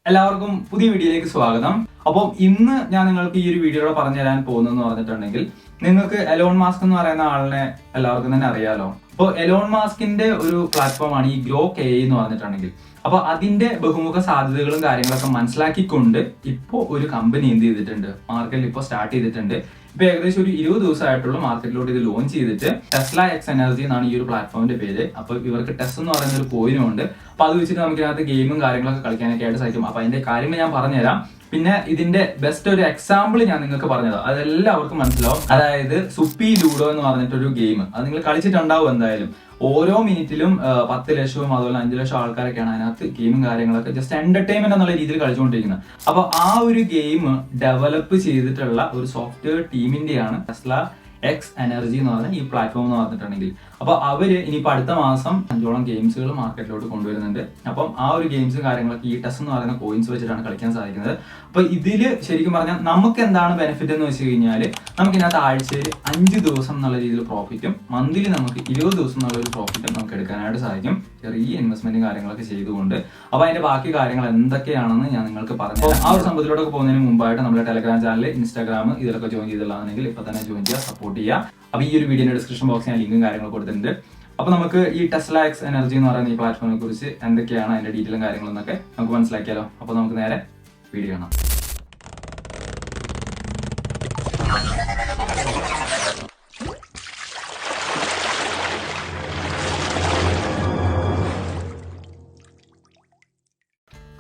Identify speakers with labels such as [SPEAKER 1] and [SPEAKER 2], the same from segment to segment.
[SPEAKER 1] എല്ലാവർക്കും പുതിയ വീഡിയോയിലേക്ക് സ്വാഗതം. അപ്പോൾ ഇന്ന് ഞാൻ നിങ്ങൾക്ക് ഈ ഒരു വീഡിയോയുടെ പറഞ്ഞു തരാൻ പോകുന്നതെന്ന് പറഞ്ഞിട്ടുണ്ടെങ്കിൽ, നിങ്ങൾക്ക് എലോൺ മാസ്ക് എന്ന് പറയുന്ന ആളിനെ എല്ലാവർക്കും തന്നെ അറിയാലോ. അപ്പോൾ എലോൺ മാസ്കിന്റെ ഒരു പ്ലാറ്റ്ഫോമാണ് ഈ ഗ്രോക്ക് AI എന്ന് പറഞ്ഞിട്ടുണ്ടെങ്കിൽ. അപ്പോൾ അതിന്റെ ബഹുമുഖ സാധ്യതകളും കാര്യങ്ങളൊക്കെ മനസ്സിലാക്കിക്കൊണ്ട് ഇപ്പോൾ ഒരു കമ്പനി എന്ത് ചെയ്തിട്ടുണ്ട്, മാർക്കറ്റിൽ ഇപ്പോൾ സ്റ്റാർട്ട് ചെയ്തിട്ടുണ്ട്. ഇപ്പൊ ഏകദേശം ഒരു 20 ദിവസമായിട്ടുള്ള മാർക്കറ്റിലോട്ട് ഇത് ലോഞ്ച് ചെയ്തിട്ട് ടെസ്ല എക്സ് എനർജി എന്നാണ് ഈ ഒരു പ്ലാറ്റ്ഫോമിന്റെ പേര്. അപ്പൊ ഇവർക്ക് ടെസ് എന്ന് പറയുന്ന ഒരു കോയിനും ഉണ്ട്. അപ്പൊ അത് വെച്ചിട്ട് നമുക്ക് ഇതിനകത്ത് ഗെയിമും കാര്യങ്ങളൊക്കെ കളിക്കാനൊക്കെ ആയിട്ട് സാധിക്കും. അപ്പൊ അതിന്റെ കാര്യങ്ങൾ ഞാൻ പറഞ്ഞുതരാം. പിന്നെ ഇതിന്റെ ബെസ്റ്റ് ഒരു എക്സാമ്പിൾ ഞാൻ നിങ്ങൾക്ക് പറഞ്ഞുതരാം, അതെല്ലാവർക്കും മനസ്സിലാവും. അതായത് സുപ്പി ലൂഡോ എന്ന് പറഞ്ഞിട്ടൊരു ഗെയിം, അത് നിങ്ങൾ കളിച്ചിട്ടുണ്ടാവും എന്തായാലും. ഓരോ മിനിറ്റിലും 10 ലക്ഷവും അതുപോലെ 5 ലക്ഷം ആൾക്കാരൊക്കെയാണ് അതിനകത്ത് ഗെയിമും കാര്യങ്ങളൊക്കെ ജസ്റ്റ് എന്റർടൈൻമെന്റ് എന്നുള്ള രീതിയിൽ കളിച്ചുകൊണ്ടിരിക്കുന്നത്. അപ്പൊ ആ ഒരു ഗെയിം ഡെവലപ്പ് ചെയ്തിട്ടുള്ള ഒരു സോഫ്റ്റ്വെയർ ടീമിന്റെയാണ് ടെസ്ല എക്സ് എനർജി എന്ന് പറഞ്ഞ ഈ പ്ലാറ്റ്ഫോം എന്ന് പറഞ്ഞിട്ടുണ്ടെങ്കിൽ. അപ്പൊ അവര് ഇനിയിപ്പോ അടുത്ത മാസം 5ഓളം ഗെയിംസുകൾ മാർക്കറ്റിലോട്ട് കൊണ്ടുവരുന്നുണ്ട്. അപ്പം ആ ഒരു ഗെയിംസും കാര്യങ്ങളൊക്കെ ഈ ടെസ് എന്ന് പറയുന്ന കോയിൻസ് വെച്ചിട്ടാണ് കളിക്കാൻ സാധിക്കുന്നത്. അപ്പൊ ഇതില് ശരിക്കും പറഞ്ഞാൽ നമുക്ക് എന്താണ് ബെനിഫിറ്റ് എന്ന് വെച്ച് കഴിഞ്ഞാല്, നമുക്ക് ഇതിനകത്ത് ആഴ്ചയിൽ 5 ദിവസം എന്നുള്ള രീതിയിൽ പ്രോഫിറ്റും മന്ത്ലി നമുക്ക് 20 ദിവസം എന്നുള്ള ഒരു പ്രോഫിറ്റും നമുക്ക് എടുക്കാനായിട്ട് സാധിക്കും, ചെറിയ ഇൻവെസ്റ്റ്മെന്റും കാര്യങ്ങളൊക്കെ ചെയ്തുകൊണ്ട്. അപ്പൊ അതിന്റെ ബാക്കി കാര്യങ്ങൾ എന്തൊക്കെയാണെന്ന് ഞാൻ നിങ്ങൾക്ക് പറഞ്ഞു. ആ ഒരു സംഭവത്തിലോട്ടൊക്കെ പോകുന്നതിന് മുമ്പായിട്ട് നമ്മുടെ ടെലഗ്രാം ചാനൽ, ഇൻസ്റ്റാഗ്രാം ഇതിലൊക്കെ ജോയിൻ ചെയ്തിട്ടുള്ളതാണെങ്കിൽ ഇപ്പൊ തന്നെ ജോയിൻ ചെയ്യുക, സപ്പോർട്ട് ചെയ്യുക. അപ്പൊ ഈ ഒരു വീഡിയോയുടെ ഡിസ്ക്രിപ്ഷൻ ബോക്സിൽ ഞാൻ ലിങ്കും കാര്യങ്ങളും കൊടുത്തിട്ടുണ്ട്. അപ്പൊ നമുക്ക് ഈ ടെസ്ല എക്സ് എനർജി എന്ന് പറയുന്ന ഈ പ്ലാറ്റ്ഫോമിനെ കുറിച്ച് എന്തൊക്കെയാണ് അതിന്റെ ഡീറ്റെയിലും കാര്യങ്ങളും എന്നൊക്കെ നമുക്ക് മനസ്സിലാക്കിയാലോ. അപ്പൊ നമുക്ക് നേരെ വീഡിയോ കാണാം.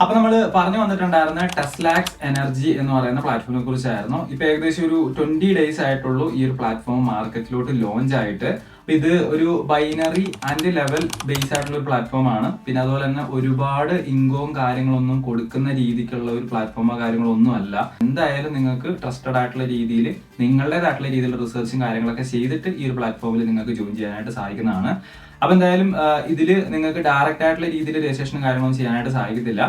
[SPEAKER 1] അപ്പൊ നമ്മൾ പറഞ്ഞു വന്നിട്ടുണ്ടായിരുന്ന ടെസ്ല എക്സ് എനർജി എന്ന് പറയുന്ന പ്ലാറ്റ്ഫോമിനെ കുറിച്ചായിരുന്നു. ഇപ്പൊ ഏകദേശം ഒരു 20 ഡേയ്സ് ആയിട്ടുള്ളൂ ഈ ഒരു പ്ലാറ്റ്ഫോം മാർക്കറ്റിലോട്ട് ലോഞ്ച് ആയിട്ട്. ഇത് ഒരു ബൈനറി ആൻഡ് ലെവൽ ബേസ് ആയിട്ടുള്ള ഒരു പ്ലാറ്റ്ഫോം ആണ്. പിന്നെ അതുപോലെ തന്നെ ഒരുപാട് ഇൻകവും കാര്യങ്ങളൊന്നും കൊടുക്കുന്ന രീതിക്കുള്ള ഒരു പ്ലാറ്റ്ഫോമോ കാര്യങ്ങളോ ഒന്നും അല്ല. എന്തായാലും നിങ്ങൾക്ക് ട്രസ്റ്റഡ് ആയിട്ടുള്ള രീതിയിൽ നിങ്ങളുടേതായിട്ടുള്ള രീതിയിലുള്ള റിസർച്ചും കാര്യങ്ങളൊക്കെ ചെയ്തിട്ട് ഈ ഒരു പ്ലാറ്റ്ഫോമിൽ നിങ്ങൾക്ക് ജോയിൻ ചെയ്യാനായിട്ട് സാധിക്കുന്നതാണ്. അപ്പൊ എന്തായാലും ഇതില് നിങ്ങൾക്ക് ഡയറക്റ്റ് ആയിട്ടുള്ള രീതിയിൽ രജിസ്ട്രേഷനും കാര്യങ്ങളൊന്നും ചെയ്യാനായിട്ട് സാധിക്കത്തില്ല.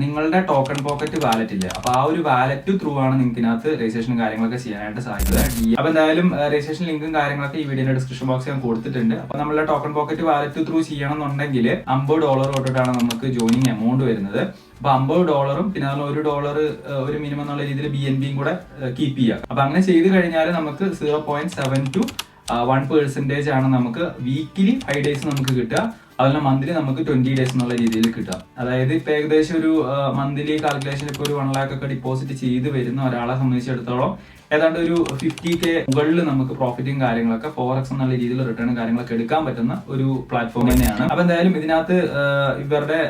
[SPEAKER 1] നിങ്ങളുടെ ടോക്കൺ പോക്കറ്റ് വാലറ്റ് ഇല്ല. അപ്പൊ ആ ഒരു വാലറ്റ് ത്രൂ ആണ് നിങ്ങൾക്ക് ഇതിനകത്ത് രജിസ്ട്രേഷനും കാര്യങ്ങളൊക്കെ ചെയ്യാനായിട്ട് സാധിക്കുന്നത്. അപ്പൊ എന്തായാലും രജിസ്ട്രേഷൻ ലിങ്കും കാര്യങ്ങളൊക്കെ ഈ വീഡിയോയുടെ ഡിസ്ക്രിപ്ഷൻ ബോക്സിൽ ഞാൻ കൊടുത്തിട്ടുണ്ട്. അപ്പൊ നമ്മളുടെ ടോക്കൺ പോക്കറ്റ് വാലറ്റ് ത്രൂ ചെയ്യണമെന്നുണ്ടെങ്കിൽ $50 തൊട്ടിട്ടാണ് നമുക്ക് ജോയിനിങ് എമൗണ്ട് വരുന്നത്. അപ്പൊ $50 പിന്നെ അതുപോലെ $1 ഒരു മിനിമം എന്നുള്ള രീതിയിൽ BNB കൂടെ കീപ്പ് ചെയ്യുക. അപ്പൊ അങ്ങനെ ചെയ്ത് കഴിഞ്ഞാൽ നമുക്ക് 0.7 to 1% ആണ് നമുക്ക് വീക്കിലി 5 ഡേയ്സ് നമുക്ക് കിട്ടുക. അതുപോലെ മന്ത്ലി നമുക്ക് 20 ഡേയ്സ് എന്നുള്ള രീതിയിൽ കിട്ടുക. അതായത് ഇപ്പൊ ഏകദേശം ഒരു മന്ത്ലി കാൽക്കുലേഷൻ ഇപ്പൊ ഒരു 1 lakh ഒക്കെ ഡിപ്പോസിറ്റ് ചെയ്ത് വരുന്ന ഒരാളെ സംബന്ധിച്ചിടത്തോളം ഏതാണ്ട് ഒരു 50K മുകളിൽ നമുക്ക് പ്രോഫിറ്റും കാര്യങ്ങളൊക്കെ 4x എന്നുള്ള രീതിയിൽ റിട്ടേണും കാര്യങ്ങളൊക്കെ എടുക്കാൻ പറ്റുന്ന ഒരു പ്ലാറ്റ്ഫോം തന്നെയാണ്. അപ്പൊ എന്തായാലും ഇതിനകത്ത് ഇവരുടെ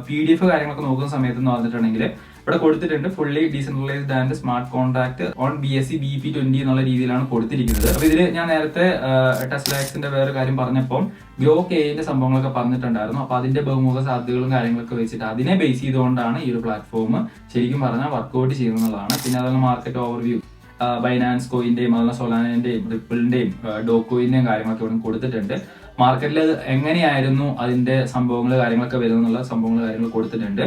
[SPEAKER 1] PDF കാര്യങ്ങളൊക്കെ നോക്കുന്ന സമയത്ത് എന്ന് പറഞ്ഞിട്ടുണ്ടെങ്കിൽ ഇവിടെ കൊടുത്തിട്ടുണ്ട് fully decentralised and smart contract on BSC BP20 എന്നുള്ള രീതിയിലാണ് കൊടുത്തിരിക്കുന്നത്. അപ്പൊ ഇതില് ഞാൻ നേരത്തെ ടെസ്ല എക്സിന്റെ വേറെ കാര്യം പറഞ്ഞപ്പോൾ ഗ്രോക്ക് AIന്റെ സംഭവങ്ങളൊക്കെ പറഞ്ഞിട്ടുണ്ടായിരുന്നു. അപ്പൊ അതിന്റെ ബഹുമുഖ സാധ്യതകളും കാര്യങ്ങളൊക്കെ വെച്ചിട്ട് അതിനെ ബേസ് ചെയ്തുകൊണ്ടാണ് ഈ ഒരു പ്ലാറ്റ്ഫോം ശരിക്കും പറഞ്ഞാൽ വർക്ക്ഔട്ട് ചെയ്യുന്നതാണ്. പിന്നെ അതുപോലെ മാർക്കറ്റ് ഓവർവ്യൂ, ബൈനാൻസ് കോയിന്റെയും അതുപോലെ സൊലാനന്റെയും റിപ്പിളിന്റെയും ഡോക്കോയിന്റെയും കാര്യങ്ങളൊക്കെ ഇവിടെ കൊടുത്തിട്ടുണ്ട്. മാർക്കറ്റിൽ അത് എങ്ങനെയായിരുന്നു അതിന്റെ സംഭവങ്ങൾ കാര്യങ്ങളൊക്കെ വരുന്നുള്ള സംഭവങ്ങൾ കാര്യങ്ങൾ കൊടുത്തിട്ടുണ്ട്.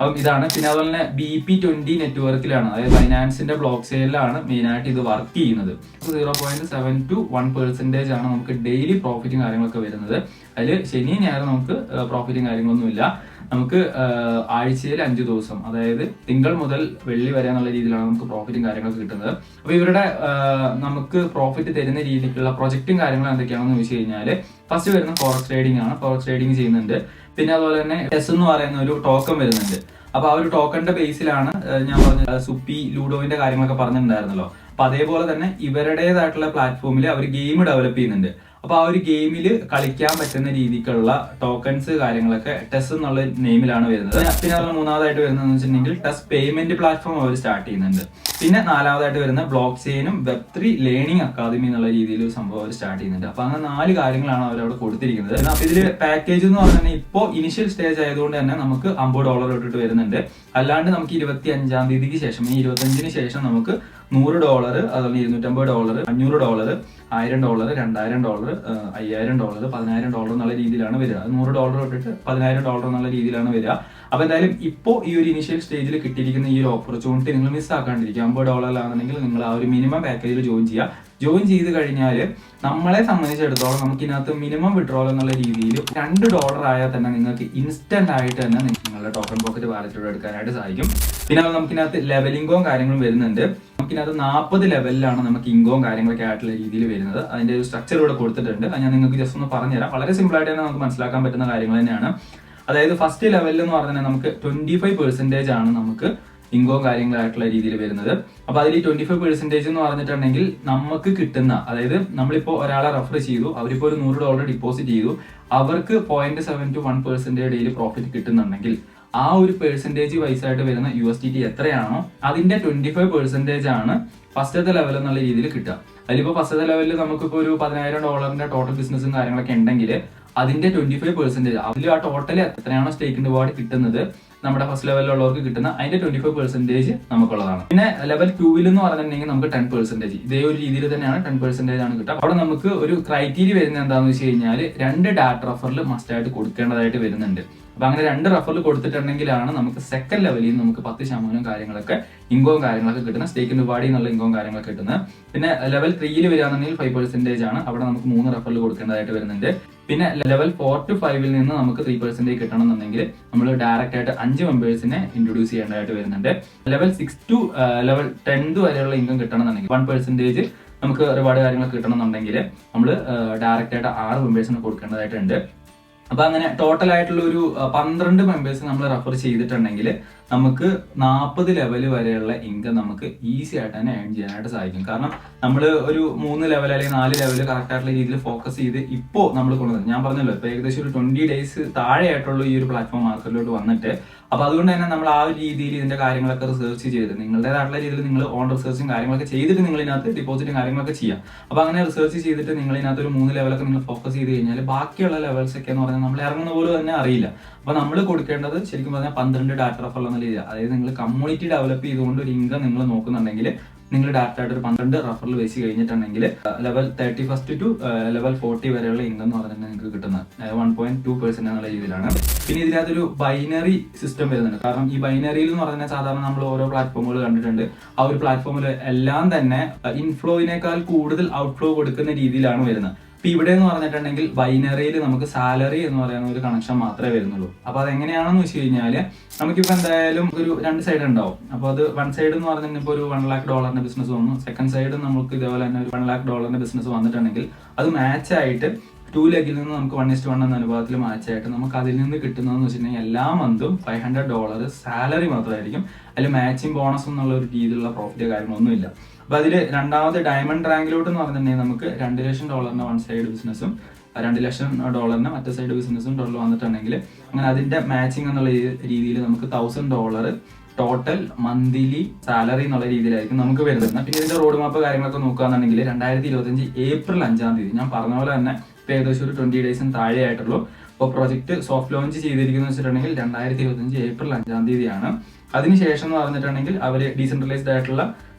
[SPEAKER 1] അപ്പം ഇതാണ്. പിന്നെ അതുപോലെ തന്നെ BP20 നെറ്റ്വർക്കിലാണ്, അതായത് ബൈനാൻസിന്റെ ബ്ലോക്ക് ചെയിനിലാണ് മെയിൻ ആയിട്ട് ഇത് വർക്ക് ചെയ്യുന്നത്. 0.7 to 1% ആണ് നമുക്ക് ഡെയിലി പ്രോഫിറ്റും കാര്യങ്ങളൊക്കെ വരുന്നത്. അതിൽ ശനി ഞായർ നമുക്ക് പ്രോഫിറ്റും കാര്യങ്ങളൊന്നുമില്ല. നമുക്ക് ആഴ്ചയിൽ 5 ദിവസം, അതായത് തിങ്കൾ മുതൽ വെള്ളി വരെ എന്നുള്ള രീതിയിലാണ് നമുക്ക് പ്രോഫിറ്റും കാര്യങ്ങളൊക്കെ കിട്ടുന്നത്. അപ്പൊ ഇവരുടെ നമുക്ക് പ്രോഫിറ്റ് തരുന്ന രീതിക്കുള്ള പ്രൊജക്റ്റും കാര്യങ്ങളും എന്തൊക്കെയാണെന്ന് വെച്ച് കഴിഞ്ഞാൽ, ഫസ്റ്റ് വരുന്ന ഫോറക്സ് ട്രേഡിംഗ് ആണ്. ഫോറക്സ് ട്രേഡിംഗ് ചെയ്യുന്നുണ്ട്. പിന്നെ അതുപോലെ തന്നെ ടെസ് എന്ന് പറയുന്ന ഒരു ടോക്കൺ വരുന്നുണ്ട്. അപ്പൊ ആ ഒരു ടോക്കണിന്റെ ബേസിലാണ് ഞാൻ പറഞ്ഞ സുപ്പി ലൂഡോവിന്റെ കാര്യങ്ങളൊക്കെ പറഞ്ഞിട്ടുണ്ടായിരുന്നല്ലോ. അപ്പൊ അതേപോലെ തന്നെ ഇവരുടേതായിട്ടുള്ള പ്ലാറ്റ്ഫോമിൽ അവർ ഗെയിം ഡെവലപ്പ് ചെയ്യുന്നുണ്ട്. അപ്പൊ ആ ഒരു ഗെയിമിൽ കളിക്കാൻ പറ്റുന്ന രീതിക്കുള്ള ടോക്കൺസ് കാര്യങ്ങളൊക്കെ ടെസ് എന്നുള്ള നെയിമിലാണ് വരുന്നത്. പിന്നെ അതുപോലെ മൂന്നാമതായിട്ട് വരുന്നതെന്ന് വെച്ചിട്ടുണ്ടെങ്കിൽ ടെസ് പേയ്മെന്റ് പ്ലാറ്റ്ഫോം അവർ സ്റ്റാർട്ട് ചെയ്യുന്നുണ്ട്. പിന്നെ നാലാമതായിട്ട് വരുന്ന ബ്ലോക്ക് ചെയിനും Web3 ലേണിംഗ് അക്കാദമി എന്നുള്ള രീതിയിൽ ഒരു സംഭവം അവർ സ്റ്റാർട്ട് ചെയ്യുന്നുണ്ട്. അപ്പൊ അങ്ങനെ 4 കാര്യങ്ങളാണ് അവരവിടെ കൊടുത്തിരിക്കുന്നത്. അപ്പൊ ഇതിൽ പാക്കേജ് എന്ന് പറഞ്ഞാൽ ഇപ്പോൾ ഇനിഷ്യൽ സ്റ്റേജ് ആയതുകൊണ്ട് തന്നെ നമുക്ക് $50 ഇട്ടിട്ട് വരുന്നുണ്ട്. അല്ലാണ്ട് നമുക്ക് 25-ാം തീയതിക്ക് ശേഷം, ഈ 25-ന് ശേഷം നമുക്ക് $100, അതുപോലെ $250, $500, $1000, $2000, $5000, $10000 എന്നുള്ള രീതിയിലാണ് വരിക. $100 ഇട്ടിട്ട് $10000 എന്നുള്ള രീതിയിലാണ് വരിക. അപ്പൊ എന്തായാലും ഇപ്പോൾ ഈ ഒരു ഇനിഷ്യൽ സ്റ്റേജിൽ കിട്ടിയിരിക്കുന്ന ഈ ഒരു ഓപ്പർച്യൂണിറ്റി നിങ്ങൾ മിസ് ആക്കാണ്ടിരിക്കുക. $50 ആണെന്നുണ്ടെങ്കിൽ നിങ്ങൾ ആ ഒരു മിനിമം പാക്കേജിൽ ജോയിൻ ചെയ്യുക. ജോയിൻ ചെയ്ത് കഴിഞ്ഞാൽ നമ്മളെ സംബന്ധിച്ചിടത്തോളം നമുക്ക് ഇതിനകത്ത് മിനിമം വിഡ്രോൾ എന്നുള്ള രീതിയിൽ $2 ആയാൽ തന്നെ നിങ്ങൾക്ക് ഇൻസ്റ്റന്റ് ആയിട്ട് തന്നെ നിങ്ങളുടെ ടോക്കൺ പോക്കറ്റ് വാലറ്റിലൂടെ എടുക്കാനായിട്ട് സാധിക്കും. പിന്നെ നമുക്കിനകത്ത് ലെവലിംഗോ കാര്യങ്ങളും വരുന്നുണ്ട്. നമുക്കിനകത്ത് 40 ലെവലിലാണ് നമുക്ക് ഇൻകോം കാര്യങ്ങളൊക്കെ ആയിട്ടുള്ള രീതിയിൽ വരുന്നത്. അതിന്റെ ഒരു സ്ട്രക്ചർ ഇവിടെ കൊടുത്തിട്ടുണ്ട്. അത് ഞാൻ നിങ്ങൾക്ക് ജസ്റ്റ് ഒന്ന് പറഞ്ഞുതരാം. വളരെ സിമ്പിൾ ആയിട്ട് തന്നെ നമുക്ക് മനസ്സിലാക്കാൻ പറ്റുന്ന കാര്യങ്ങൾ തന്നെയാണ്. അതായത് ഫസ്റ്റ് ലെവലിൽ എന്ന് പറഞ്ഞാൽ നമുക്ക് 25% ആണ് നമുക്ക് ഇൻകോം കാര്യങ്ങളായിട്ടുള്ള രീതിയിൽ വരുന്നത്. അപ്പൊ അതിൽ 25% എന്ന് പറഞ്ഞിട്ടുണ്ടെങ്കിൽ നമുക്ക് കിട്ടുന്ന, അതായത് നമ്മളിപ്പോ ഒരാളെ റെഫർ ചെയ്തു, അവരിപ്പോ ഒരു $100 ഡിപ്പോസിറ്റ് ചെയ്തു, അവർക്ക് 0.7 to 1% ഡെയിലി പ്രോഫിറ്റ് കിട്ടുന്നുണ്ടെങ്കിൽ ആ ഒരു പെർസെന്റേജ് വൈസ് ആയിട്ട് വരുന്ന USDT എത്രയാണോ അതിന്റെ 25% ആണ് ഫസ്റ്റത്തെ ലെവൽ എന്നുള്ള രീതിയിൽ കിട്ടുക. അതിലിപ്പോ ഫസ്റ്റത്തെ ലെവലിൽ നമുക്കിപ്പോ ഒരു $10,000 ടോട്ടൽ ബിസിനസ്സും കാര്യങ്ങളൊക്കെ ഉണ്ടെങ്കിൽ അതിന്റെ 25%, അതിൽ ആ ടോട്ടൽ എത്രയാണോ സ്റ്റേക്ക് റിവാർഡ് കിട്ടുന്നത് നമ്മുടെ ഫസ്റ്റ് ലെവലിലുള്ളവർക്ക് കിട്ടുന്ന അതിന്റെ 25% നമുക്കുള്ളതാണ്. പിന്നെ ലെവൽ 2 എന്ന് പറഞ്ഞിട്ടുണ്ടെങ്കിൽ നമുക്ക് 10%, ഇതേ ഒരു രീതിയിൽ തന്നെയാണ് 10% ആണ് കിട്ടുക. അവിടെ നമുക്ക് ഒരു ക്രൈറ്റീരിയ വരുന്നത് എന്താണെന്ന് വെച്ച് കഴിഞ്ഞാൽ 2 ഡാറ്റ റഫറിൽ മസ്റ്റ് ആയിട്ട് കൊടുക്കേണ്ടതായിട്ട് വരുന്നുണ്ട്. അപ്പൊ അങ്ങനെ 2 റഫറിൽ കൊടുത്തിട്ടുണ്ടെങ്കിലാണ് നമുക്ക് സെക്കൻഡ് ലെവലിൽ നമുക്ക് 10% കാര്യങ്ങളൊക്കെ ഇൻകോം കാര്യങ്ങളൊക്കെ കിട്ടുന്ന, സ്റ്റേക്ക് റിവാർഡ് എന്നുള്ള ഇൻകോം കാര്യങ്ങളൊക്കെ കിട്ടുന്നത്. പിന്നെ ലെവൽ 3 വരികയാണെന്നുണ്ടെങ്കിൽ 5% ആണ്. അവിടെ നമുക്ക് 3 റഫറിൽ കൊടുക്കേണ്ടതായിട്ട് വരുന്നുണ്ട്. പിന്നെ ലെവൽ 4 to 5 നിന്ന് നമുക്ക് 3% കിട്ടണമെന്നുണ്ടെങ്കിൽ നമ്മൾ ഡയറക്റ്റ് ആയിട്ട് 5 മെമ്പേഴ്സിനെ ഇൻട്രൊഡ്യൂസ് ചെയ്യേണ്ടതായിട്ട് വരുന്നുണ്ട്. ലെവൽ 6 to ലെവൽ 10 വരെയുള്ള ഇൻകം കിട്ടണമെന്നുണ്ടെങ്കിൽ 1% നമുക്ക് റിവാർഡ് കാര്യങ്ങൾ കിട്ടണമെന്നുണ്ടെങ്കിൽ നമ്മൾ ഡയറക്റ്റ് ആയിട്ട് 6 മെമ്പേഴ്സിന് കൊടുക്കേണ്ടതായിട്ടുണ്ട്. അപ്പൊ അങ്ങനെ ടോട്ടൽ ആയിട്ടുള്ള ഒരു 12 മെമ്പേഴ്സ് നമ്മൾ റെഫർ ചെയ്തിട്ടുണ്ടെങ്കിൽ നമുക്ക് 40 ലെവൽ വരെയുള്ള ഇൻകം നമുക്ക് ഈസി ആയിട്ട് തന്നെ ഏൺ ചെയ്യാനായിട്ട് സാധിക്കും. കാരണം നമ്മൾ ഒരു 3 ലെവൽ അല്ലെങ്കിൽ 4 ലെവൽ കറക്റ്റ് ആയിട്ടുള്ള രീതിയിൽ ഫോക്കസ് ചെയ്ത് ഇപ്പോൾ നമ്മൾ കൊണ്ടുവന്നത്, ഞാൻ പറഞ്ഞല്ലോ ഇപ്പൊ ഏകദേശം ഒരു 20 ഡേയ്സ് താഴെയായിട്ടുള്ള ഈ ഒരു പ്ലാറ്റ്ഫോം മാർക്കറ്റിലോട്ട് വന്നിട്ട്, അപ്പൊ അതുകൊണ്ട് തന്നെ നമ്മൾ ആ ഒരു രീതിയിൽ ഇതിന്റെ കാര്യങ്ങളൊക്കെ റിസർച്ച് ചെയ്ത് നിങ്ങളുടേതായിട്ടുള്ള രീതിയിൽ നിങ്ങൾ ഓൺ റിസർച്ചും കാര്യങ്ങളൊക്കെ ചെയ്തിട്ട് നിങ്ങൾ ഇതിനകത്ത് ഡിപ്പോസിറ്റും കാര്യങ്ങളൊക്കെ ചെയ്യാം. അപ്പൊ അങ്ങനെ റിസർച്ച് ചെയ്തിട്ട് നിങ്ങൾ ഇതിനകത്ത് ഒരു 3 ലെവലൊക്കെ നിങ്ങൾ ഫോക്കസ് ചെയ്ത് കഴിഞ്ഞാൽ ബാക്കിയുള്ള ലെവൽസ് ഒക്കെ എന്ന് പറഞ്ഞാൽ നമ്മൾ ഇറങ്ങുന്ന പോലും തന്നെ അറിയില്ല. അപ്പൊ നമ്മൾ കൊടുക്കേണ്ടത് ശരിക്കും പറഞ്ഞാൽ 12 ഡാറ്റ റഫർ എന്ന രീതിയിൽ, അതായത് നിങ്ങൾ കമ്മ്യൂണിറ്റി ഡെവലപ്പ് ചെയ്തുകൊണ്ട് ഒരു ഇൻകം നിങ്ങൾ നോക്കുന്നുണ്ടെങ്കിൽ നിങ്ങൾ ഡാറ്റ ആയിട്ട് ഒരു 12 റഫറിൽ വെച്ച് കഴിഞ്ഞിട്ടുണ്ടെങ്കിൽ ലെവൽ 31 to ലെവൽ 40 വരെയുള്ള ഇൻകം എന്ന് പറഞ്ഞാൽ നിങ്ങൾക്ക് കിട്ടുന്നത് 1.2% എന്നുള്ള രീതിയിലാണ്. പിന്നെ ഇതിനകത്തൊരു ബൈനറി സിസ്റ്റം വരുന്നുണ്ട്. കാരണം ഈ ബൈനറിയിൽ എന്ന് പറഞ്ഞാൽ സാധാരണ നമ്മൾ ഓരോ പ്ലാറ്റ്ഫോമുകൾ കണ്ടിട്ടുണ്ട്. ആ ഒരു പ്ലാറ്റ്ഫോമിൽ എല്ലാം തന്നെ ഇൻഫ്ലോയിനേക്കാൾ കൂടുതൽ ഔട്ട്ഫ്ലോ കൊടുക്കുന്ന രീതിയിലാണ് വരുന്നത്. ഇപ്പൊ ഇവിടെ എന്ന് പറഞ്ഞിട്ടുണ്ടെങ്കിൽ ബൈനറിയിൽ നമുക്ക് സാലറി എന്ന് പറയുന്ന ഒരു കണക്ഷൻ മാത്രമേ വരുന്നുള്ളൂ. അപ്പൊ അതെങ്ങനെയാണെന്ന് വെച്ച് കഴിഞ്ഞാല് നമുക്കിപ്പോ എന്തായാലും ഒരു 2 സൈഡ് ഉണ്ടാവും. അപ്പൊ അത് 1 സൈഡ് എന്ന് പറഞ്ഞാൽ ഇപ്പോൾ ഒരു $1 lakh ബിസിനസ് വന്നു, സെക്കൻഡ് സൈഡ് നമുക്ക് ഇതേപോലെ തന്നെ ഒരു $1 lakh ബിസിനസ് വന്നിട്ടുണ്ടെങ്കിൽ അത് മാച്ച് ആയിട്ട് 2 ലെഗിൽ നിന്ന് നമുക്ക് 1:1 എന്ന അനുപാതത്തിൽ മാച്ചായിട്ട് നമുക്ക് അതിൽ നിന്ന് കിട്ടുന്നതെന്ന് വെച്ചിട്ടുണ്ടെങ്കിൽ എല്ലാ മന്തും $500 സാലറി മാത്രമായിരിക്കും. അതിൽ മാച്ചിങ് ബോണസ് എന്നുള്ള ഒരു രീതിയിലുള്ള പ്രോഫിറ്റ് കാര്യങ്ങളൊന്നുമില്ല. അപ്പൊ അതിൽ രണ്ടാമത് ഡയമണ്ട് റാങ്കിലോട്ട് എന്ന് പറഞ്ഞിട്ടുണ്ടെങ്കിൽ നമുക്ക് $2 ലക്ഷം 1 സൈഡ് ബിസിനസ്സും $2 ലക്ഷം മറ്റേ സൈഡ് ബിസിനസ്സും ടോട്ടൽ വന്നിട്ടുണ്ടെങ്കിൽ അങ്ങനെ അതിന്റെ മാച്ചിങ് എന്നുള്ള രീതിയിൽ നമുക്ക് $1,000 ടോട്ടൽ മന്ത്ലി സാലറി എന്നുള്ള രീതിയിലായിരിക്കും നമുക്ക് വരുന്നത്. പിന്നെ ഇതിന്റെ റോഡ് മാപ്പ് കാര്യങ്ങളൊക്കെ നോക്കുകയാണെന്നുണ്ടെങ്കിൽ 2025 ഏപ്രിൽ 5-ാം തീയതി, ഞാൻ പറഞ്ഞ പോലെ തന്നെ ഏകദേശം ഒരു 20 ഡേയ്സിന് താഴെ ആയിട്ടുള്ളൂ. അപ്പോൾ പ്രോജക്റ്റ് സോഫ്റ്റ് ലോഞ്ച് ചെയ്തിരിക്കുന്നത് വെച്ചിട്ടുണ്ടെങ്കിൽ 2025 ഏപ്രിൽ 5-ാം തീയതിയാണ്. അതിനുശേഷം എന്ന് പറഞ്ഞിട്ടുണ്ടെങ്കിൽ അവർ ഡീസെൻട്രലൈസ്ഡ് ആയിട്ടുള്ള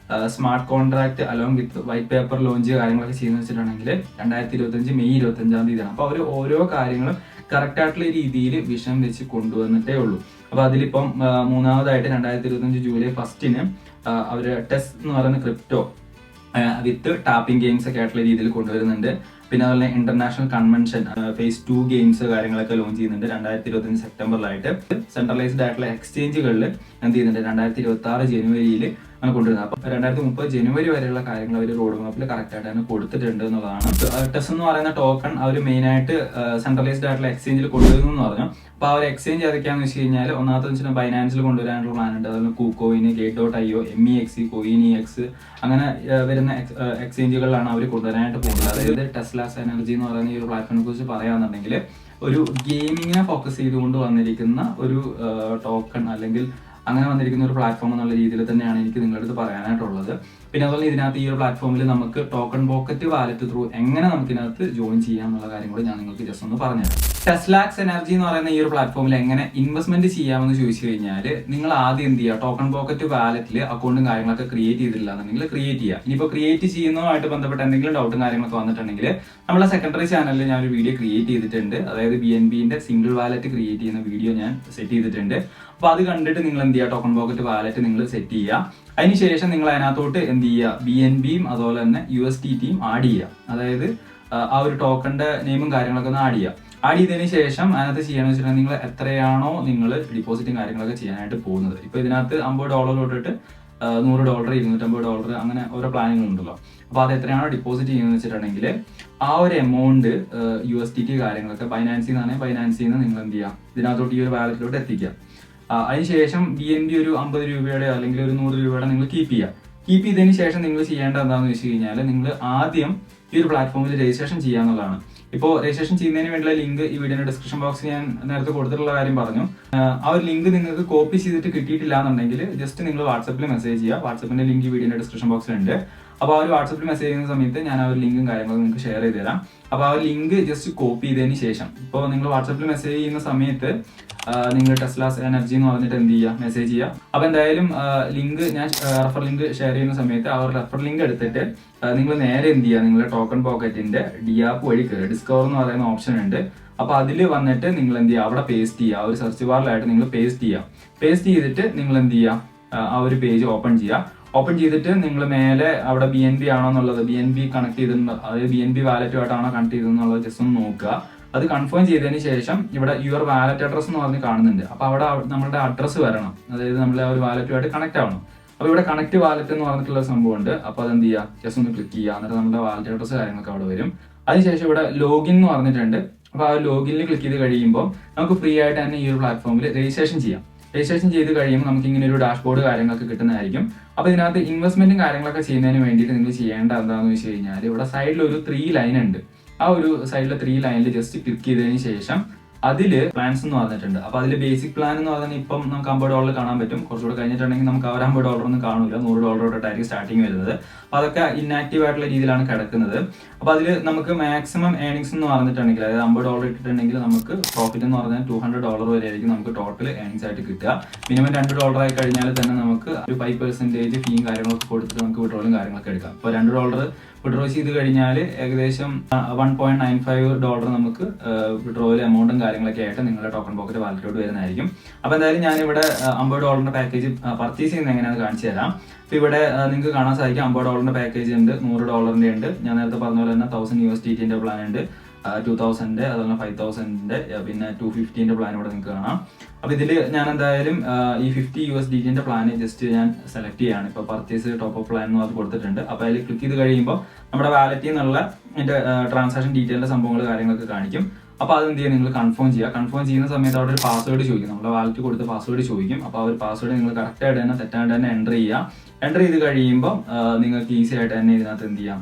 [SPEAKER 1] smart contract along with white paper launch കാര്യങ്ങളൊക്കെ ചെയ്യുന്ന വെച്ചിട്ടുണ്ടെങ്കിൽ 2025 മെയ് 25-ാം തീയതിയാണ്. അപ്പോൾ അവർ ഓരോ കാര്യങ്ങളും കറക്റ്റ് ആയിട്ടുള്ള രീതിയിൽ വിഷൻ വെച്ച് കൊണ്ടുവന്നിട്ടേ ഉള്ളൂ. അപ്പൊ അതിലിപ്പം മൂന്നാമതായിട്ട് 2025 ജൂലൈ 1-ന് അവര് ടെസ്റ്റ് എന്ന് പറയുന്ന ക്രിപ്റ്റോ വിത്ത് ടാപ്പിംഗ് ഗെയിംസ് ഒക്കെ ആയിട്ടുള്ള രീതിയിൽ കൊണ്ടുവരുന്നുണ്ട്. പിന്നെ അതുപോലെ ഇന്റർനാഷണൽ കൺവെൻഷൻ ഫേസ് 2 ഗെയിംസ് കാര്യങ്ങളൊക്കെ ലോഞ്ച് ചെയ്യുന്നുണ്ട് 2025 സെപ്റ്റംബറിലായിട്ട്. സെൻട്രലൈസ്ഡ് ആയിട്ടുള്ള എക്സ്ചേഞ്ചുകളിൽ എന്ത് ചെയ്യുന്നുണ്ട് 2026 ജനുവരിയിൽ അങ്ങനെ കൊണ്ടുവരുന്നത്. അപ്പൊ 2030 ജനുവരി വരെയുള്ള കാര്യങ്ങൾ അവർ റോഡ് മാപ്പിൽ കറക്റ്റ് ആയിട്ട് തന്നെ കൊടുത്തിട്ടുണ്ട് എന്നുള്ളതാണ്. ടെസ് എന്ന് പറയുന്ന ടോക്കൺ അവർ മെയിൻ ആയിട്ട് സെൻട്രലൈസ്ഡ് ആയിട്ടുള്ള എക്സ്ചേഞ്ചിൽ കൊണ്ടുവരുന്നു എന്ന് പറഞ്ഞു. അപ്പൊ ആ ഒരു എക്സ്ചേഞ്ച് ഏതൊക്കെയാണെന്ന് വെച്ച് കഴിഞ്ഞാൽ ഒന്നാമത്തെ വെച്ചാൽ ബൈനാൻസിൽ കൊണ്ടുവരാനുള്ള പ്ലാൻ ഉണ്ട്. അതുപോലെ KuCoin, Gate.io, MEX, CoinEX അങ്ങനെ വരുന്ന എക്സ്ചേഞ്ചുകളിലാണ് അവർ കൊണ്ടുവരാനായിട്ട് പോകുന്നത്. അതായത് ടെസ്ലാസ് എനർജി എന്ന് പറയുന്ന ഈ ഒരു പ്ലാറ്റ്ഫോമിനെ കുറിച്ച് പറയുകയാണെന്നുണ്ടെങ്കിൽ ഒരു ഗെയിമിങ്ങിനെ ഫോക്കസ് ചെയ്തുകൊണ്ട് വന്നിരിക്കുന്ന ഒരു ടോക്കൺ അല്ലെങ്കിൽ അങ്ങനെ വന്നിരിക്കുന്ന ഒരു പ്ലാറ്റ്ഫോം എന്നുള്ള രീതിയിൽ തന്നെയാണ് എനിക്ക് നിങ്ങളുടെ അടുത്ത് പറയാനായിട്ടുള്ളത്. പിന്നെ അതുപോലെ ഇതിനകത്ത് ഈ ഒരു പ്ലാറ്റ്ഫോമിൽ നമുക്ക് ടോക്കൺ പോക്കറ്റ് വാലറ്റ് ത്രൂ എങ്ങനെ നമുക്ക് ഇതിനകത്ത് ജോയിൻ ചെയ്യാം എന്നുള്ള കാര്യം കൂടി ഞാൻ നിങ്ങൾക്ക് ജസ്റ്റ് ഒന്ന് പറഞ്ഞുതരാം. ടെസ്ലാക്സ് എനർജി എന്ന് പറയുന്ന ഈ ഒരു പ്ലാറ്റ്ഫോമിൽ എങ്ങനെ ഇൻവെസ്റ്റ്മെന്റ് ചെയ്യാമെന്ന് ചോദിച്ചു കഴിഞ്ഞാൽ നിങ്ങൾ ആദ്യം എന്ത് ചെയ്യുക, ടോക്കൺ പോക്കറ്റ് വാലറ്റിൽ അക്കൗണ്ടും കാര്യങ്ങളൊക്കെ ക്രിയേറ്റ് ചെയ്തിട്ടില്ല എന്നുണ്ടെങ്കിൽ ക്രിയേറ്റ് ചെയ്യുക. ഇനിയിപ്പോൾ ക്രിയേറ്റ് ചെയ്യുന്നതുമായിട്ട് ബന്ധപ്പെട്ട എന്തെങ്കിലും ഡൗട്ടും കാര്യങ്ങളൊക്കെ വന്നിട്ടുണ്ടെങ്കിൽ നമ്മളെ സെക്കൻഡറി ചാനലിൽ ഞാൻ ഒരു വീഡിയോ ക്രിയേറ്റ് ചെയ്തിട്ടുണ്ട്. അതായത് BNBന്റെ സിംഗിൾ വാലറ്റ് ക്രിയേറ്റ് ചെയ്യുന്ന വീഡിയോ ഞാൻ സെറ്റ് ചെയ്തിട്ടുണ്ട്. അപ്പോൾ അത് കണ്ടിട്ട് നിങ്ങൾ എന്ത് ചെയ്യുക, ടോക്കൺ പോക്കറ്റ് വാലറ്റ് നിങ്ങൾ സെറ്റ് ചെയ്യുക. അതിനുശേഷം നിങ്ങൾ അതിനകത്തോട്ട് എന്ത് ചെയ്യുക, BNBയും അതുപോലെ തന്നെ USDTയും ആഡ് ചെയ്യുക. അതായത് ആ ഒരു ടോക്കണിന്റെ നെയിമും കാര്യങ്ങളൊക്കെ ഒന്ന് ആഡ് ചെയ്യുക. ആഡ് ചെയ്തതിന് ശേഷം അതിനകത്ത് ചെയ്യണമെന്ന് വെച്ചിട്ടുണ്ടെങ്കിൽ നിങ്ങൾ എത്രയാണോ നിങ്ങൾ ഡിപ്പോസിറ്റും കാര്യങ്ങളൊക്കെ ചെയ്യാനായിട്ട് പോകുന്നത്. ഇപ്പോൾ ഇതിനകത്ത് $50 തൊട്ടിട്ട് $100, $250 അങ്ങനെ ഓരോ പ്ലാനുകളുണ്ടല്ലോ. അപ്പോൾ അത് എത്രയാണോ ഡിപ്പോസിറ്റ് ചെയ്യുന്നത് വെച്ചിട്ടുണ്ടെങ്കിൽ ആ ഒരു എമൗണ്ട് USDT കാര്യങ്ങളൊക്കെ ബൈനാൻസിൽ നിന്നാണെങ്കിൽ ബൈനാൻസിൽ നിന്ന് നിങ്ങൾ എന്ത് ചെയ്യുക, ഇതിനകത്തോട്ട് ഈ ഒരു വാലറ്റിലോട്ട് എത്തിക്കുക. അതിനുശേഷം BNB ഒരു 50 രൂപയുടെ അല്ലെങ്കിൽ ഒരു 100 രൂപയുടെ നിങ്ങൾ കീപ്പ് ചെയ്യുക. കീപ്പ് ചെയ്തതിന് ശേഷം നിങ്ങൾ ചെയ്യേണ്ടത് എന്താണെന്ന് വെച്ച് കഴിഞ്ഞാൽ നിങ്ങൾ ആദ്യം ഈ ഒരു പ്ലാറ്റ്ഫോമിൽ രജിസ്ട്രേഷൻ ചെയ്യാന്നുള്ളതാണ്. ഇപ്പോൾ രജിസ്ട്രേഷൻ ചെയ്യുന്നതിന് വേണ്ടിയുള്ള ലിങ്ക് ഈ വീഡിയോയുടെ ഡിസ്ക്രിപ്ഷൻ ബോക്സിൽ ഞാൻ നേരത്തെ കൊടുത്തിട്ടുള്ള കാര്യം പറഞ്ഞു. ആ ഒരു ലിങ്ക് നിങ്ങൾക്ക് കോപ്പി ചെയ്തിട്ട് കിട്ടിയിട്ടില്ല എന്നുണ്ടെങ്കിൽ ജസ്റ്റ് നിങ്ങൾ വാട്സപ്പിൽ മെസ്സേജ് ചെയ്യുക. വാട്സപ്പിന്റെ ലിങ്ക് ഈ വീഡിയോയുടെ ഡിസ്ക്രിപ്ഷൻ ബോക്സിലുണ്ട്. അപ്പോൾ ആ ഒരു വാട്സപ്പിൽ മെസ്സേജ് ചെയ്യുന്ന സമയത്ത് ഞാൻ ആ ഒരു ലിങ്കും കാര്യങ്ങളും നിങ്ങൾക്ക് ഷെയർ ചെയ്ത് തരാം. അപ്പോൾ ആ ഒരു ലിങ്ക് ജസ്റ്റ് കോപ്പി ചെയ്തതിന് ശേഷം ഇപ്പോൾ നിങ്ങൾ വാട്സപ്പിൽ മെസ്സേജ് ചെയ്യുന്ന സമയത്ത് നിങ്ങൾ ടെസ്ലാസ് എനർജി എന്ന് പറഞ്ഞിട്ട് എന്ത് ചെയ്യുക, മെസ്സേജ് ചെയ്യുക. അപ്പോൾ എന്തായാലും ലിങ്ക് ഞാൻ റെഫർ ലിങ്ക് ഷെയർ ചെയ്യുന്ന സമയത്ത് ആ ഒരു റെഫർ ലിങ്ക് എടുത്തിട്ട് നിങ്ങൾ നേരെ എന്ത് ചെയ്യുക, നിങ്ങളുടെ ടോക്കൺ പോക്കറ്റിന്റെ DApp വഴി കയറുക. ഡിസ്കവർ എന്ന് പറയുന്ന ഓപ്ഷൻ ഉണ്ട്. അപ്പോൾ അതിൽ വന്നിട്ട് നിങ്ങൾ എന്ത് ചെയ്യുക, അവിടെ പേസ്റ്റ് ചെയ്യുക. ആ ഒരു സെർച്ച് ബാറിലായിട്ട് നിങ്ങൾ പേസ്റ്റ് ചെയ്യുക. പേസ്റ്റ് ചെയ്തിട്ട് നിങ്ങൾ എന്ത് ചെയ്യുക, ആ ഒരു പേജ് ഓപ്പൺ ചെയ്യുക. ഓപ്പൺ ചെയ്തിട്ട് നിങ്ങൾ മേലെ അവിടെ BNB ആണോ എന്നുള്ളത്, BNB കണക്ട് ചെയ്തിട്ടുണ്ട്, അതായത് BNB വാലറ്റുമായിട്ടാണോ കണക്ട് ചെയ്തതെന്നുള്ളത് ജസ്റ്റ് ഒന്ന് നോക്കുക. അത് കൺഫേം ചെയ്തതിന് ശേഷം ഇവിടെ യുവർ വാലറ്റ് അഡ്രസ് എന്ന് പറഞ്ഞ് കാണുന്നുണ്ട്. അപ്പോൾ അവിടെ നമ്മുടെ അഡ്രസ്സ് വരണം, അതായത് നമ്മൾ ആ ഒരു വാലറ്റുമായിട്ട് കണക്ട് ആവണം. അപ്പോൾ ഇവിടെ കണക്ട് വാലറ്റ് എന്ന് പറഞ്ഞിട്ടുള്ള സംഭവമുണ്ട്. അപ്പോൾ അതെന്ത് ചെയ്യുക, ജസ്റ്റ് ഒന്ന് ക്ലിക്ക് ചെയ്യുക. എന്നിട്ട് നമ്മുടെ വാലറ്റ് അഡ്രസ് കാര്യങ്ങളൊക്കെ അവിടെ വരും. അതിനുശേഷം ഇവിടെ ലോഗിൻ എന്ന് പറഞ്ഞിട്ടുണ്ട്. അപ്പോൾ ആ ലോഗിനിൽ ക്ലിക്ക് ചെയ്ത് കഴിയുമ്പോൾ നമുക്ക് ഫ്രീ ആയിട്ട് തന്നെ ഈ ഒരു പ്ലാറ്റ്ഫോമിൽ രജിസ്ട്രേഷൻ ചെയ്യാം. രജിസ്ട്രേഷൻ ചെയ്ത് കഴിയുമ്പോൾ നമുക്ക് ഇങ്ങനെ ഒരു ഡാഷ്ബോർഡ് കാര്യങ്ങളൊക്കെ കിട്ടുന്നതായിരിക്കും. അപ്പോൾ ഇതിനകത്ത് ഇൻവെസ്റ്റ്മെന്റും കാര്യങ്ങളൊക്കെ ചെയ്യുന്നതിന് വേണ്ടിയിട്ട് നിങ്ങൾ ചെയ്യേണ്ട എന്താണെന്ന് വെച്ച് കഴിഞ്ഞാൽ ഇവിടെ സൈഡിൽ ഒരു 3 ലൈൻ ഉണ്ട്. ആ ഒരു സൈഡിലെ 3 ലൈനിൽ ജസ്റ്റ് ക്ലിക്ക് ചെയ്തതിന് ശേഷം അതിൽ പ്ലാൻസ് എന്ന് പറഞ്ഞിട്ടുണ്ട്. അപ്പോൾ അതിൽ ബേസിക് പ്ലാൻ എന്ന് പറഞ്ഞാൽ ഇപ്പം നമുക്ക് $50 കാണാൻ പറ്റും. കുറച്ചുകൂടെ കഴിഞ്ഞിട്ടുണ്ടെങ്കിൽ നമുക്ക് ആ ഒരു $50 ഒന്നും കാണില്ല, $100 തൊട്ടായിരിക്കും സ്റ്റാർട്ടിങ് വരുന്നത്. അപ്പോൾ അതൊക്കെ ഇന്നാക്റ്റീവ് ആയിട്ടുള്ള രീതിയിലാണ് കിടക്കുന്നത്. അപ്പോൾ അതിൽ നമുക്ക് മാക്സിമം ഏണിങ്സ് എന്ന് പറഞ്ഞിട്ടുണ്ടെങ്കിൽ, അതായത് $50 ഇട്ടിട്ടുണ്ടെങ്കിൽ നമുക്ക് പ്രോഫിറ്റ് എന്ന് പറഞ്ഞാൽ $200 വരെ ആയിരിക്കും നമുക്ക് ടോട്ടൽ ഏണിങ്സ് ആയിട്ട് കിട്ടുക. മിനിമം $2 ആയി കഴിഞ്ഞാൽ തന്നെ നമുക്ക് ഒരു 5% ഫീയും കാര്യങ്ങളൊക്കെ കൊടുത്തിട്ട് നമുക്ക് വിഡ്രോളും കാര്യങ്ങളൊക്കെ എടുക്കാം. ഇപ്പോൾ $2 വിഡ്രോ ചെയ്ത് കഴിഞ്ഞാൽ ഏകദേശം $1.95 നമുക്ക് വിഡ്രോയിൽ എമൗണ്ടും കാര്യങ്ങളൊക്കെ ആയിട്ട് നിങ്ങളുടെ ടോക്കൺ പോക്കറ്റ് വാലറ്റിലോട്ട് വരുന്നതായിരിക്കും. അപ്പോൾ എന്തായാലും ഞാനിവിടെ $50 പാക്കേജ് പർച്ചേസ് ചെയ്യുന്നത് എങ്ങനെയാണെന്ന് കാണിച്ചു തരാം. അപ്പോൾ ഇവിടെ നിങ്ങൾക്ക് കാണാൻ സാധിക്കും $50 പാക്കേജ് ഉണ്ട്, $100 ഉണ്ട്. ഞാൻ നേരത്തെ പറഞ്ഞ പോലെ തന്നെ 1000 USDT പ്ലാൻ ഉണ്ട്, 2000, അതുപോലെ 5000, പിന്നെ 250 പ്ലാൻ ഇവിടെ നിങ്ങൾക്ക് കാണാം. അപ്പോൾ ഇതിൽ ഞാൻ എന്തായാലും ഈ 50 USDT പ്ലാന് ജസ്റ്റ് ഞാൻ സെലക്ട് ചെയ്യാണ്. ഇപ്പോൾ പർച്ചേസ് ടോപ്പ് പ്ലാൻ എന്ന് അത് കൊടുത്തിട്ടുണ്ട്. അപ്പോൾ അതിൽ ക്ലിക്ക് ചെയ്ത് കഴിയുമ്പോൾ നമ്മുടെ വാലറ്റിൽ നിന്നുള്ള എൻ്റെ ട്രാൻസാക്ഷൻ ഡീറ്റെയിലിൻ്റെ സംഭവങ്ങൾ കാര്യങ്ങളൊക്കെ കാണിക്കും. അപ്പോൾ അത് എന്ത് ചെയ്യുക, നിങ്ങൾ കൺഫേം ചെയ്യുക. കൺഫേം ചെയ്യുന്ന സമയത്ത് അവിടെ ഒരു പാസ്വേഡ് ചോദിക്കും, നമ്മുടെ വാലറ്റ് കൊടുത്ത് പാസ്വേഡ് ചോദിക്കും. അപ്പോൾ ആ ഒരു പാസ്വേഡ് നിങ്ങൾ കറക്റ്റായിട്ട് തന്നെ തെറ്റാണ്ട് തന്നെ എൻ്റർ ചെയ്യുക. എൻ്റർ ചെയ്ത് കഴിയുമ്പോൾ നിങ്ങൾക്ക് ഈസി ആയിട്ട് തന്നെ ഇതിനകത്ത് എന്ത് ചെയ്യാം,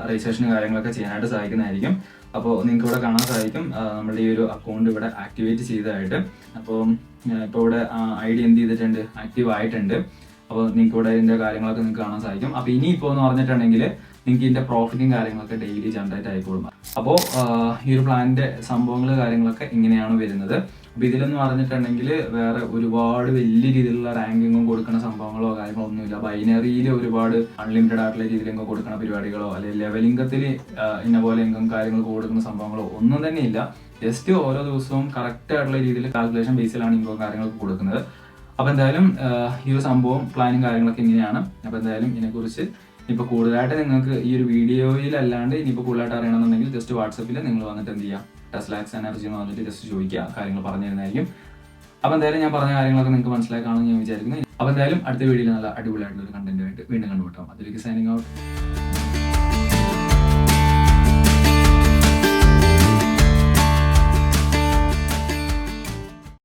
[SPEAKER 1] രജിസ്ട്രേഷനും കാര്യങ്ങളൊക്കെ ചെയ്യാനായിട്ട് സാധിക്കുന്നതായിരിക്കും. അപ്പോൾ നിങ്ങൾക്ക് ഇവിടെ കാണാൻ സാധിക്കും നമ്മുടെ ഈ ഒരു അക്കൗണ്ട് ഇവിടെ ആക്ടിവേറ്റ് ചെയ്തതായിട്ട്. അപ്പോൾ ഇപ്പോൾ ഇവിടെ ID എന്ത് ചെയ്തിട്ടുണ്ട്, ആക്റ്റീവ് ആയിട്ടുണ്ട്. അപ്പോൾ നിങ്ങൾക്ക് ഇവിടെ ഇതിൻ്റെ കാര്യങ്ങളൊക്കെ നിങ്ങൾക്ക് കാണാൻ സാധിക്കും. അപ്പോൾ ഇനിയിപ്പോൾ എന്ന് പറഞ്ഞിട്ടുണ്ടെങ്കിൽ നിങ്ങൾക്ക് ഇതിൻ്റെ പ്രോഫിറ്റും കാര്യങ്ങളൊക്കെ ഡെയിലി ജനറേറ്റ് ആയിക്കോളും. അപ്പോൾ ഈ ഒരു പ്ലാനിൻ്റെ സംഭവങ്ങൾ കാര്യങ്ങളൊക്കെ ഇങ്ങനെയാണ് വരുന്നത്. അപ്പോൾ ഇതിലെന്ന് പറഞ്ഞിട്ടുണ്ടെങ്കിൽ വേറെ ഒരുപാട് വലിയ രീതിയിലുള്ള റാങ്കിങ്ങും കൊടുക്കുന്ന സംഭവങ്ങളോ കാര്യങ്ങളോ ഒന്നുമില്ല. ബൈനറിയിൽ ഒരുപാട് അൺലിമിറ്റഡ് ആയിട്ടുള്ള രീതിയിലൊക്കെ കൊടുക്കുന്ന പരിപാടികളോ അല്ലെങ്കിൽ ലെവലിംഗത്തിൽ ഇന്ന പോലെ ഇൻകം കാര്യങ്ങളൊക്കെ കൊടുക്കുന്ന സംഭവങ്ങളോ ഒന്നും തന്നെ ഇല്ല. ജസ്റ്റ് ഓരോ ദിവസവും കറക്റ്റ് ആയിട്ടുള്ള രീതിയിൽ കാൽക്കുലേഷൻ ബേസിലാണ് ഇൻകം കാര്യങ്ങളൊക്കെ കൊടുക്കുന്നത്. അപ്പോൾ എന്തായാലും ഈ ഒരു സംഭവം പ്ലാനും കാര്യങ്ങളൊക്കെ ഇങ്ങനെയാണ്. അപ്പോൾ എന്തായാലും ഇതിനെക്കുറിച്ച് ഇപ്പോൾ കൂടുതലായിട്ട് നിങ്ങൾക്ക് ഈ ഒരു വീഡിയോയിലല്ലാണ്ട് ഇനിയിപ്പോൾ കൂടുതലായിട്ട് അറിയണമെന്നുണ്ടെങ്കിൽ ജസ്റ്റ് വാട്സപ്പിൽ നിങ്ങൾ വന്നിട്ട് എന്ത് ചെയ്യുക, ടെസ്ലാക്സ് എനർജി എന്ന് പറഞ്ഞിട്ട് ജസ്റ്റ് ചോദിക്കുക, കാര്യങ്ങൾ പറഞ്ഞു തരുന്നതായിരിക്കും. അപ്പോൾ എന്തായാലും ഞാൻ പറഞ്ഞ കാര്യങ്ങളൊക്കെ നിങ്ങൾക്ക് മനസ്സിലാക്കാണെന്ന് ഞാൻ വിചാരിക്കുന്നു. അപ്പോൾ എന്തായാലും അടുത്ത വീഡിയോയിൽ നല്ല അടിപൊളിയായിട്ടുള്ള ഒരു കണ്ടന്റുമായിട്ട് വീണ്ടും കണ്ടുമുട്ടാം. അതിലേക്ക് സൈനിങ് ഔട്ട്.